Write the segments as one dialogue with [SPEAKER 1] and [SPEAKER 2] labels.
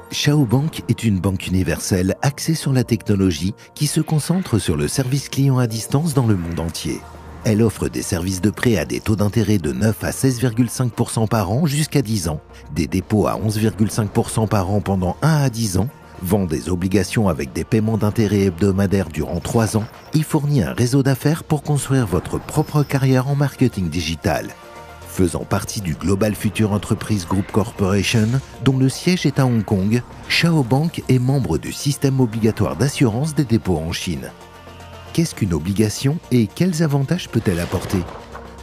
[SPEAKER 1] Shao Bank est une banque universelle axée sur la technologie qui se concentre sur le service client à distance dans le monde entier. Elle offre des services de prêt à des taux d'intérêt de 9 à 16,5% par an jusqu'à 10 ans, des dépôts à 11,5% par an pendant 1 à 10 ans, vend des obligations avec des paiements d'intérêt hebdomadaires durant 3 ans et fournit un réseau d'affaires pour construire votre propre carrière en marketing digital. Faisant partie du Global Future Enterprise Group Corporation, dont le siège est à Hong Kong, Shao Bank est membre du système obligatoire d'assurance des dépôts en Chine. Qu'est-ce qu'une obligation et quels avantages peut-elle apporter?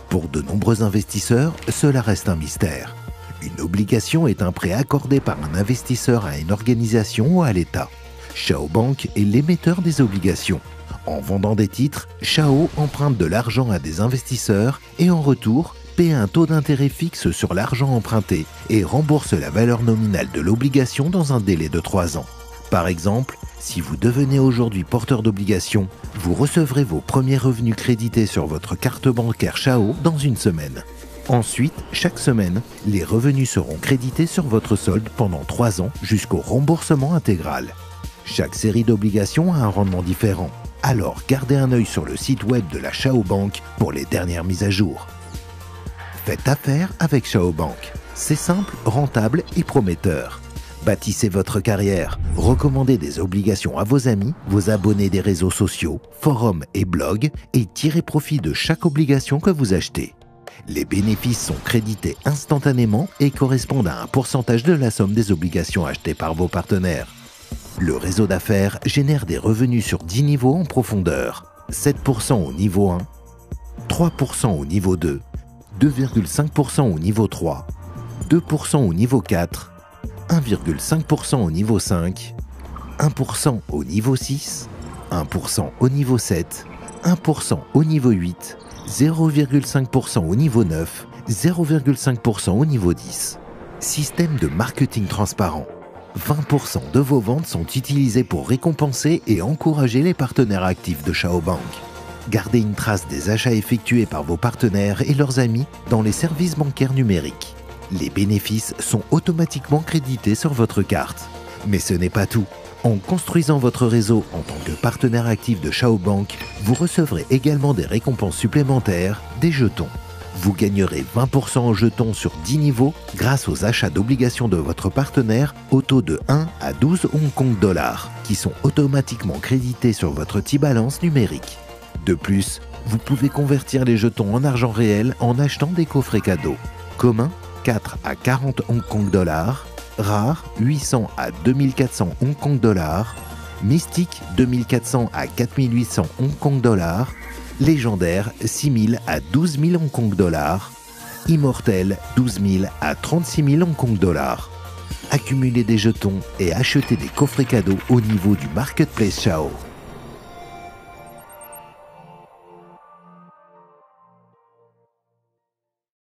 [SPEAKER 1] Pour de nombreux investisseurs, cela reste un mystère. Une obligation est un prêt accordé par un investisseur à une organisation ou à l'État. Shao Bank est l'émetteur des obligations. En vendant des titres, Shao emprunte de l'argent à des investisseurs et en retour, paie un taux d'intérêt fixe sur l'argent emprunté et rembourse la valeur nominale de l'obligation dans un délai de 3 ans. Par exemple, si vous devenez aujourd'hui porteur d'obligations, vous recevrez vos premiers revenus crédités sur votre carte bancaire Shao dans une semaine. Ensuite, chaque semaine, les revenus seront crédités sur votre solde pendant 3 ans jusqu'au remboursement intégral. Chaque série d'obligations a un rendement différent, alors gardez un œil sur le site web de la Shao Bank pour les dernières mises à jour. Faites affaire avec Shao Bank. C'est simple, rentable et prometteur. Bâtissez votre carrière, recommandez des obligations à vos amis, vos abonnés des réseaux sociaux, forums et blogs et tirez profit de chaque obligation que vous achetez. Les bénéfices sont crédités instantanément et correspondent à un pourcentage de la somme des obligations achetées par vos partenaires. Le réseau d'affaires génère des revenus sur 10 niveaux en profondeur, 7% au niveau 1, 3% au niveau 2, 2,5% au niveau 3, 2% au niveau 4, 1,5% au niveau 5, 1% au niveau 6, 1% au niveau 7, 1% au niveau 8, 0,5% au niveau 9, 0,5% au niveau 10. Système de marketing transparent. 20% de vos ventes sont utilisées pour récompenser et encourager les partenaires actifs de Shao Bank. Gardez une trace des achats effectués par vos partenaires et leurs amis dans les services bancaires numériques. Les bénéfices sont automatiquement crédités sur votre carte. Mais ce n'est pas tout. En construisant votre réseau en tant que partenaire actif de Shao Bank, vous recevrez également des récompenses supplémentaires, des jetons. Vous gagnerez 20% en jetons sur 10 niveaux grâce aux achats d'obligations de votre partenaire au taux de 1 à 12 Hong Kong dollars, qui sont automatiquement crédités sur votre T-Balance numérique. De plus, vous pouvez convertir les jetons en argent réel en achetant des coffrets cadeaux. Commun, 4 à 40 Hong Kong dollars. Rare, 800 à 2400 Hong Kong dollars. Mystique, 2400 à 4800 Hong Kong dollars. Légendaire, 6000 à 12 000 Hong Kong dollars. Immortel, 12 000 à 36 000 Hong Kong dollars. Accumulez des jetons et achetez des coffrets cadeaux au niveau du Marketplace Shao.